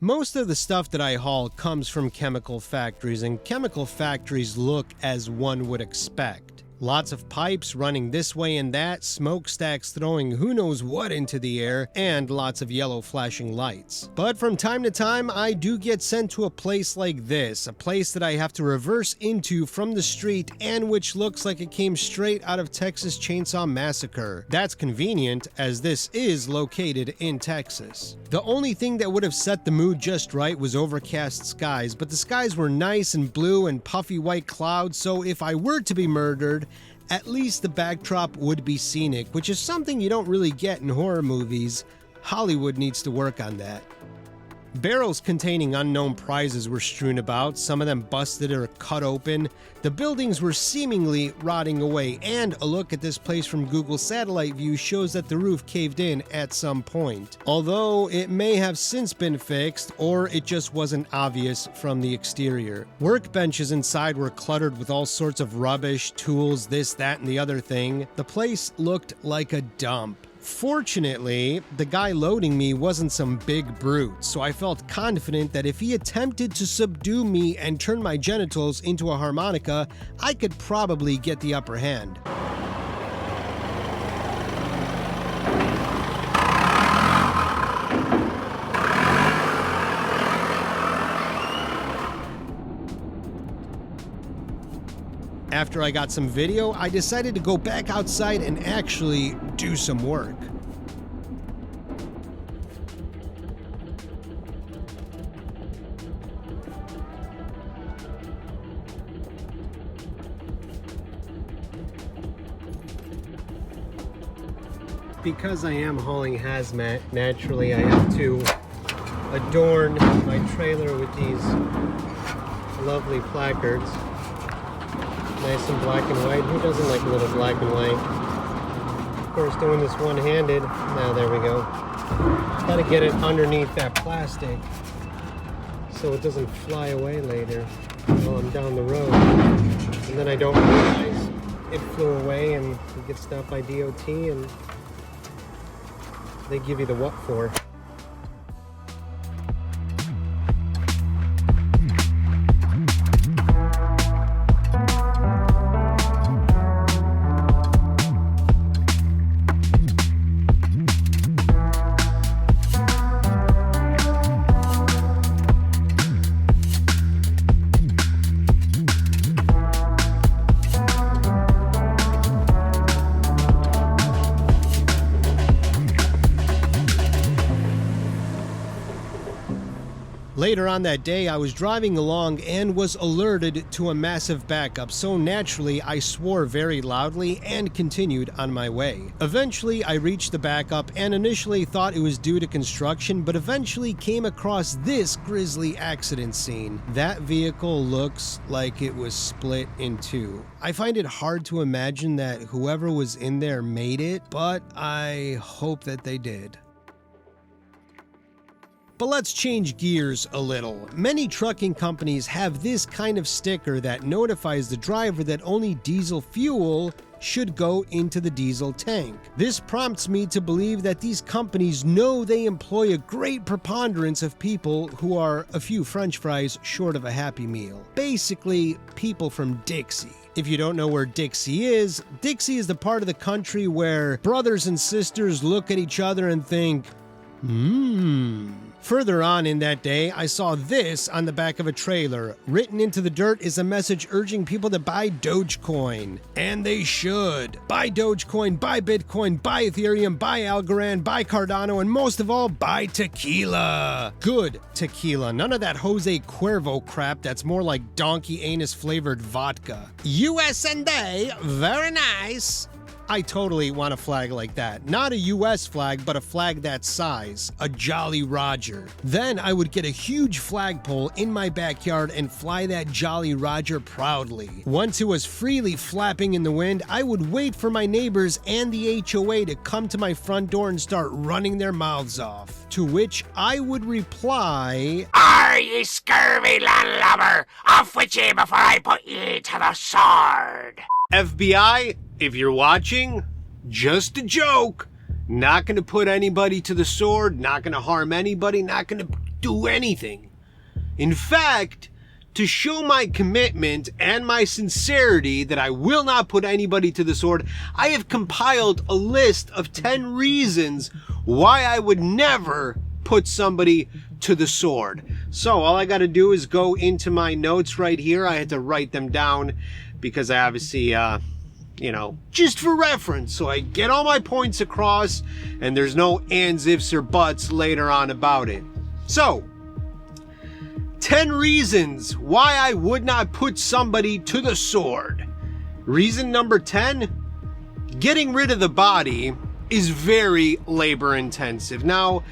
Most of the stuff that I haul comes from chemical factories, and chemical factories look as one would expect. Lots of pipes running this way and that, smokestacks throwing who knows what into the air, and lots of yellow flashing lights. But from time to time, I do get sent to a place like this, a place that I have to reverse into from the street and which looks like it came straight out of Texas Chainsaw Massacre. That's convenient, as this is located in Texas. The only thing that would have set the mood just right was overcast skies, but the skies were nice and blue and puffy white clouds, so if I were to be murdered, at least the backdrop would be scenic, which is something you don't really get in horror movies. Hollywood needs to work on that. Barrels containing unknown prizes were strewn about, some of them busted or cut open. The buildings were seemingly rotting away, and a look at this place from Google satellite view shows that the roof caved in at some point. Although it may have since been fixed, or it just wasn't obvious from the exterior. Workbenches inside were cluttered with all sorts of rubbish, tools, this, that, and the other thing. The place looked like a dump. Fortunately, the guy loading me wasn't some big brute, so I felt confident that if he attempted to subdue me and turn my genitals into a harmonica, I could probably get the upper hand. After I got some video, I decided to go back outside and actually do some work. Because I am hauling hazmat, naturally I have to adorn my trailer with these lovely placards. Nice and black and white. Who doesn't like a little black and white? Of course, doing this one-handed. Now, there we go. Got to get it underneath that plastic so it doesn't fly away later while I'm down the road. And then I don't realize it flew away and you get stopped by DOT and they give you the what for. Later on that day, I was driving along and was alerted to a massive backup, so naturally I swore very loudly and continued on my way. Eventually, I reached the backup and initially thought it was due to construction, but eventually came across this grisly accident scene. That vehicle looks like it was split in two. I find it hard to imagine that whoever was in there made it, but I hope that they did. But let's change gears a little. Many trucking companies have this kind of sticker that notifies the driver that only diesel fuel should go into the diesel tank. This prompts me to believe that these companies know they employ a great preponderance of people who are a few french fries short of a Happy Meal. Basically, people from Dixie. If you don't know where Dixie is the part of the country where brothers and sisters look at each other and think, Further on in that day, I saw this on the back of a trailer. Written into the dirt is a message urging people to buy Dogecoin. And they should. Buy Dogecoin, buy Bitcoin, buy Ethereum, buy Algorand, buy Cardano, and most of all, buy tequila. Good tequila. None of that Jose Cuervo crap that's more like donkey anus flavored vodka. US&A, very nice. I totally want a flag like that. Not a US flag, but a flag that size. A Jolly Roger. Then I would get a huge flagpole in my backyard and fly that Jolly Roger proudly. Once it was freely flapping in the wind, I would wait for my neighbors and the HOA to come to my front door and start running their mouths off. To which I would reply, "Are ye scurvy landlubber? Off with ye before I put ye to the sword." FBI, if you're watching, just a joke. Not gonna put anybody to the sword, not gonna harm anybody, not gonna do anything. In fact, to show my commitment and my sincerity that I will not put anybody to the sword, I have compiled a list of 10 reasons why I would never put somebody to the sword. So all I got to do is go into my notes right here. I had to write them down because I obviously, just for reference, so I get all my points across and there's no ands, ifs, or buts later on about it. So, 10 reasons why I would not put somebody to the sword. Reason number 10, getting rid of the body is very labor intensive. Now,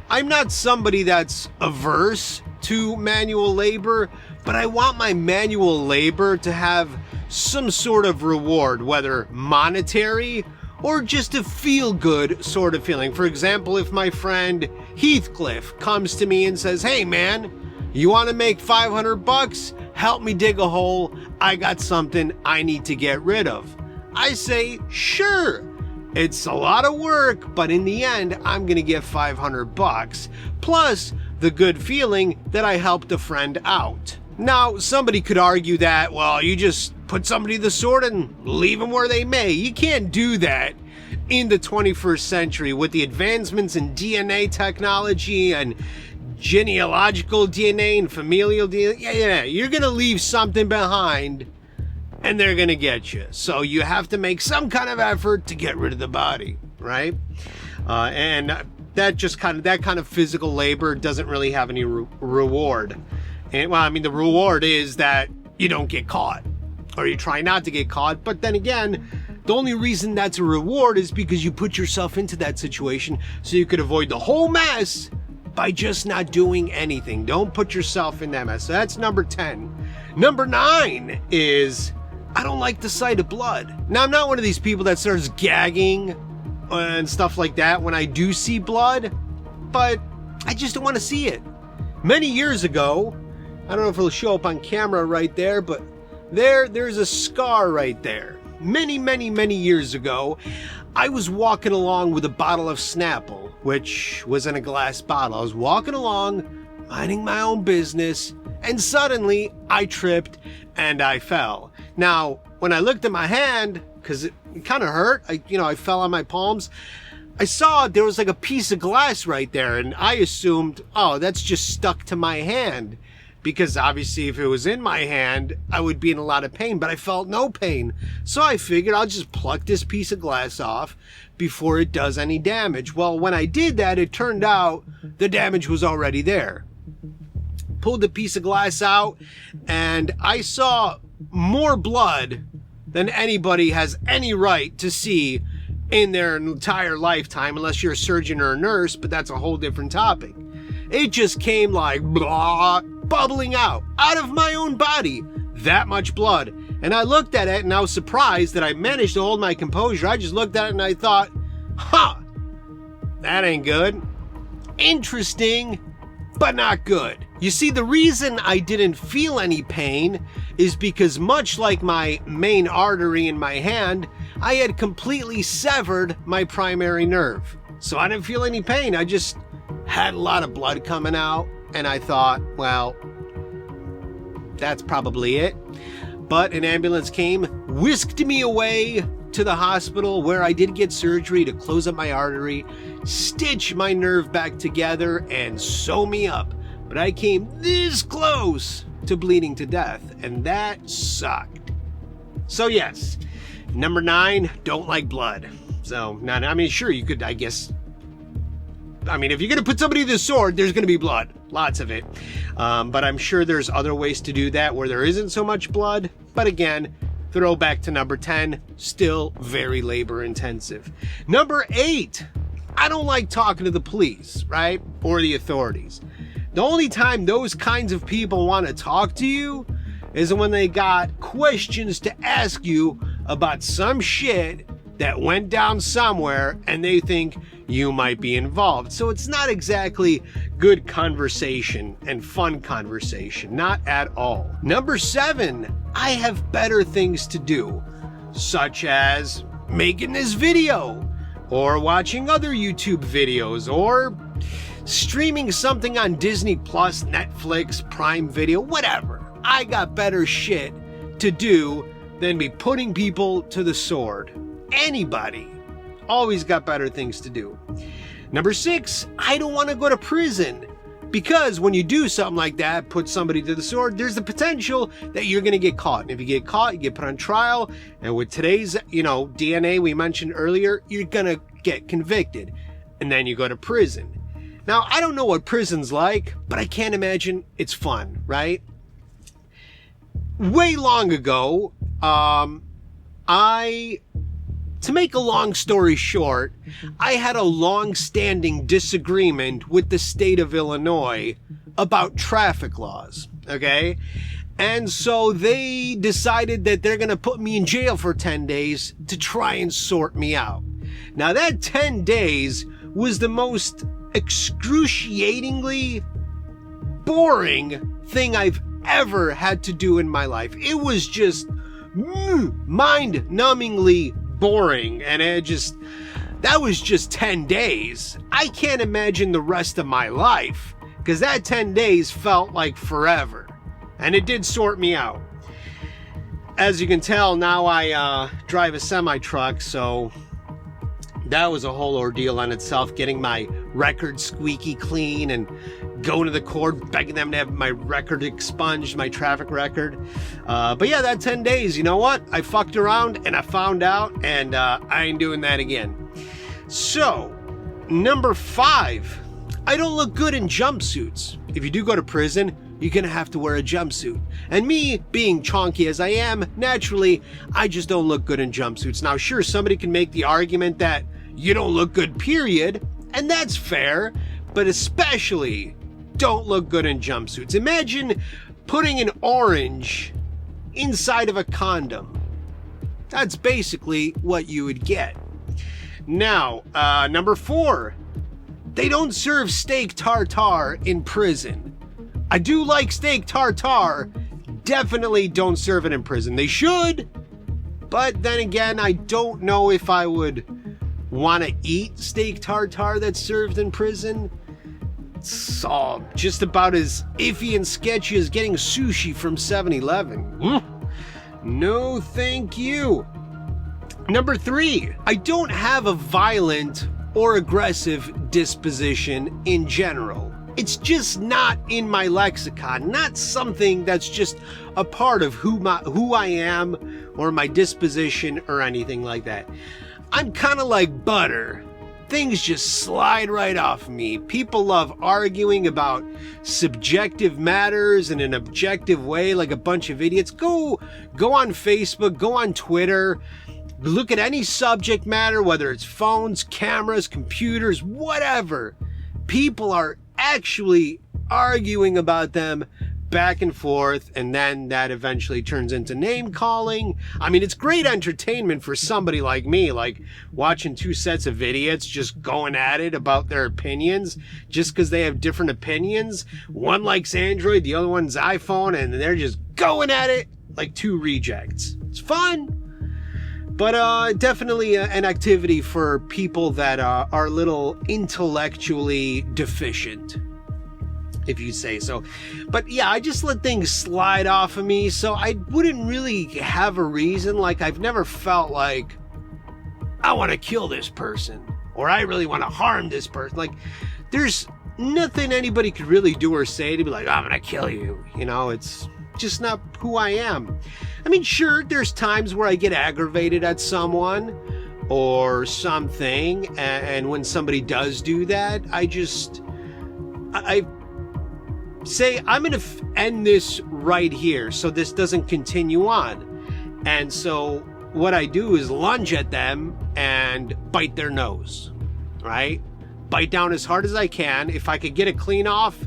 I'm not somebody that's averse to manual labor, but I want my manual labor to have some sort of reward, whether monetary or just a feel-good sort of feeling. For example, if my friend Heathcliff comes to me and says, "Hey man, you want to make $500? Help me dig a hole. I got something I need to get rid of." I say, sure. It's a lot of work, but in the end, I'm going to get $500 plus the good feeling that I helped a friend out. Now, somebody could argue that, well, you just put somebody to the sword and leave them where they may. You can't do that in the 21st century with the advancements in DNA technology and genealogical DNA and familial DNA. Yeah, you're going to leave something behind and they're going to get you. So you have to make some kind of effort to get rid of the body, right? And that kind of physical labor doesn't really have any reward. And well, I mean, the reward is that you don't get caught or you try not to get caught. But then again, the only reason that's a reward is because you put yourself into that situation so you could avoid the whole mess by just not doing anything. Don't put yourself in that mess. So that's number 10. Number 9 is I don't like the sight of blood. Now, I'm not one of these people that starts gagging and stuff like that when I do see blood, but I just don't want to see it. Many years ago, I don't know if it'll show up on camera right there, but there's a scar right there. Many years ago, I was walking along with a bottle of Snapple, which was in a glass bottle. I was walking along, minding my own business, and suddenly I tripped and I fell. Now, when I looked at my hand, because it kind of hurt, I fell on my palms, I saw there was like a piece of glass right there, and I assumed, oh, that's just stuck to my hand. Because obviously if it was in my hand, I would be in a lot of pain, but I felt no pain. So I figured I'll just pluck this piece of glass off before it does any damage. Well, when I did that, it turned out the damage was already there. Pulled the piece of glass out, and I saw more blood than anybody has any right to see in their entire lifetime, unless you're a surgeon or a nurse, but that's a whole different topic. It just came like blah, bubbling out of my own body, that much blood. And I looked at it and I was surprised that I managed to hold my composure. I just looked at it and I thought, that ain't good. Interesting, but not good. You see, the reason I didn't feel any pain is because much like my main artery in my hand, I had completely severed my primary nerve. So I didn't feel any pain. I just had a lot of blood coming out, and I thought, well, that's probably it. But an ambulance came, whisked me away to the hospital where I did get surgery to close up my artery, stitch my nerve back together, and sew me up. But I came this close to bleeding to death, and that sucked. So yes, number 9, don't like blood. So, sure, you could, I guess, if you're going to put somebody to the sword, there's going to be blood. Lots of it. But I'm sure there's other ways to do that where there isn't so much blood. But again, throw back to number 10, still very labor intensive. Number 8, I don't like talking to the police, right? Or the authorities. The only time those kinds of people want to talk to you is when they got questions to ask you about some shit that went down somewhere and they think you might be involved. So it's not exactly good conversation and fun conversation, not at all. Number 7, I have better things to do, such as making this video or watching other YouTube videos or streaming something on Disney Plus, Netflix, Prime Video, whatever. I got better shit to do than be putting people to the sword. Anybody always got better things to do. Number 6, I don't want to go to prison. Because when you do something like that, put somebody to the sword, there's the potential that you're going to get caught. And if you get caught, you get put on trial. And with today's, DNA we mentioned earlier, you're going to get convicted. And then you go to prison. Now, I don't know what prison's like, but I can't imagine it's fun, right? Way long ago, to make a long story short, I had a long-standing disagreement with the state of Illinois about traffic laws, okay? And so they decided that they're going to put me in jail for 10 days to try and sort me out. Now, that 10 days was the most excruciatingly boring thing I've ever had to do in my life. It was just mind-numbingly boring, and that was just 10 days. I can't imagine the rest of my life, because that 10 days felt like forever, and it did sort me out. As you can tell, now I drive a semi-truck, so that was a whole ordeal on itself, getting my record squeaky clean and going to the court, begging them to have my record expunged, my traffic record. But yeah, that 10 days, you know what? I fucked around and I found out, and I ain't doing that again. So, number 5, I don't look good in jumpsuits. If you do go to prison, you're gonna have to wear a jumpsuit. And me, being chonky as I am, naturally, I just don't look good in jumpsuits. Now, sure, somebody can make the argument that you don't look good, period, and that's fair, but especially don't look good in jumpsuits. Imagine putting an orange inside of a condom. That's basically what you would get. Now, number 4, they don't serve steak tartare in prison. I do like steak tartare, definitely don't serve it in prison. They should, but then again, I don't know if I would want to eat steak tartare that's served in prison. It's just about as iffy and sketchy as getting sushi from 7-Eleven. No, thank you. Number 3, I don't have a violent or aggressive disposition in general. It's just not in my lexicon, not something that's just a part of who I am or my disposition or anything like that. I'm kind of like butter. Things just slide right off me. People love arguing about subjective matters in an objective way like a bunch of idiots. Go on Facebook, go on Twitter, look at any subject matter, whether it's phones, cameras, computers, whatever. People are actually arguing about them back and forth, and then that eventually turns into name calling. I mean, it's great entertainment for somebody like me, like watching 2 sets of idiots just going at it about their opinions just because they have different opinions. One likes Android, the other one's iPhone, and they're just going at it like 2 rejects. It's fun, but definitely an activity for people that are a little intellectually deficient, if you say so. But yeah, I just let things slide off of me, so I wouldn't really have a reason. Like, I've never felt like I want to kill this person or I really want to harm this person. Like, there's nothing anybody could really do or say to be like, I'm gonna kill you. It's just not who I am. I mean, sure, there's times where I get aggravated at someone or something, and when somebody does do that, I say, I'm going to end this right here so this doesn't continue on. And so what I do is lunge at them and bite their nose, right? Bite down as hard as I can. If I could get it clean off,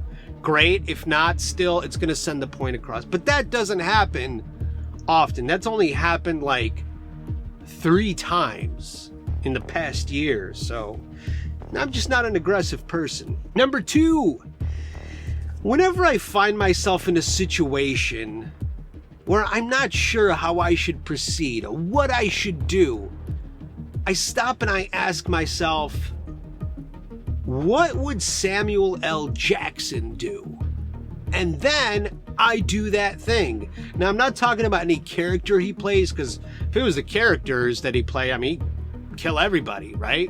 great. If not, still, it's going to send the point across. But that doesn't happen often. That's only happened like 3 times in the past year. So I'm just not an aggressive person. Number 2, whenever I find myself in a situation where I'm not sure how I should proceed or what I should do, I stop and I ask myself, what would Samuel L. Jackson do? And then I do that thing. Now, I'm not talking about any character he plays, because if it was the characters that he play, I mean, he'd kill everybody, right?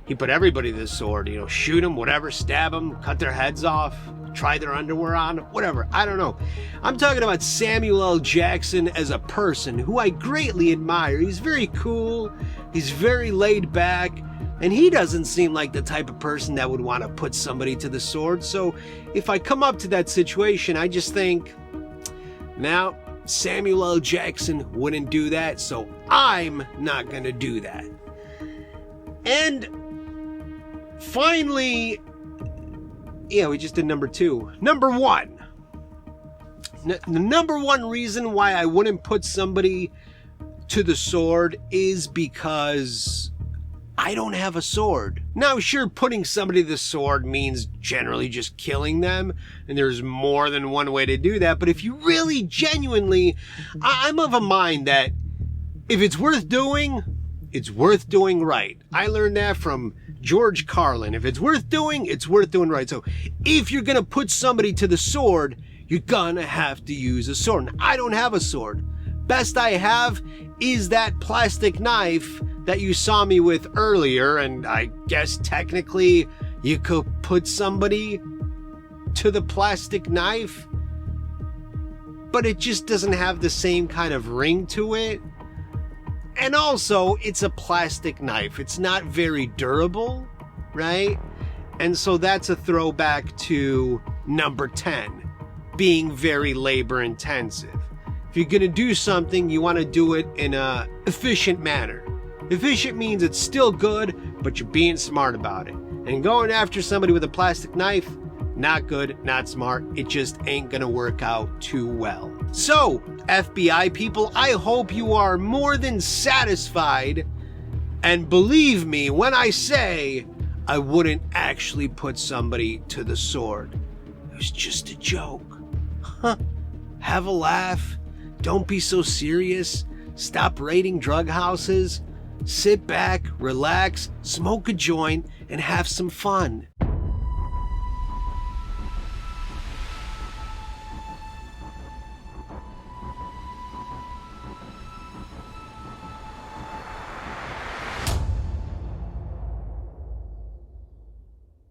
He put everybody to the sword, shoot them, whatever, stab them, cut their heads off, try their underwear on, whatever. I don't know. I'm talking about Samuel L. Jackson as a person who I greatly admire. He's very cool. He's very laid back. And he doesn't seem like the type of person that would want to put somebody to the sword. So if I come up to that situation, I just think, now, Samuel L. Jackson wouldn't do that, so I'm not going to do that. And finally, yeah, we just did number 2. Number 1. The number 1 reason why I wouldn't put somebody to the sword is because I don't have a sword. Now, sure, putting somebody to the sword means generally just killing them, and there's more than one way to do that, but if you really genuinely, I'm of a mind that if it's worth doing, it's worth doing right. I learned that from George Carlin. If it's worth doing, it's worth doing right. So if you're gonna put somebody to the sword, you're gonna have to use a sword. And I don't have a sword. Best I have is that plastic knife that you saw me with earlier, and I guess technically you could put somebody to the plastic knife, but it just doesn't have the same kind of ring to it. And also, it's a plastic knife. It's not very durable, right? And so that's a throwback to number 10, being very labor intensive. If you're gonna do something, you wanna do it in a efficient manner. Efficient means it's still good, but you're being smart about it. And going after somebody with a plastic knife, not good, not smart. It just ain't gonna work out too well. So, FBI people, I hope you are more than satisfied. And believe me when I say I wouldn't actually put somebody to the sword. It was just a joke. Have a laugh. Don't be so serious. Stop raiding drug houses. Sit back, relax, smoke a joint, and have some fun.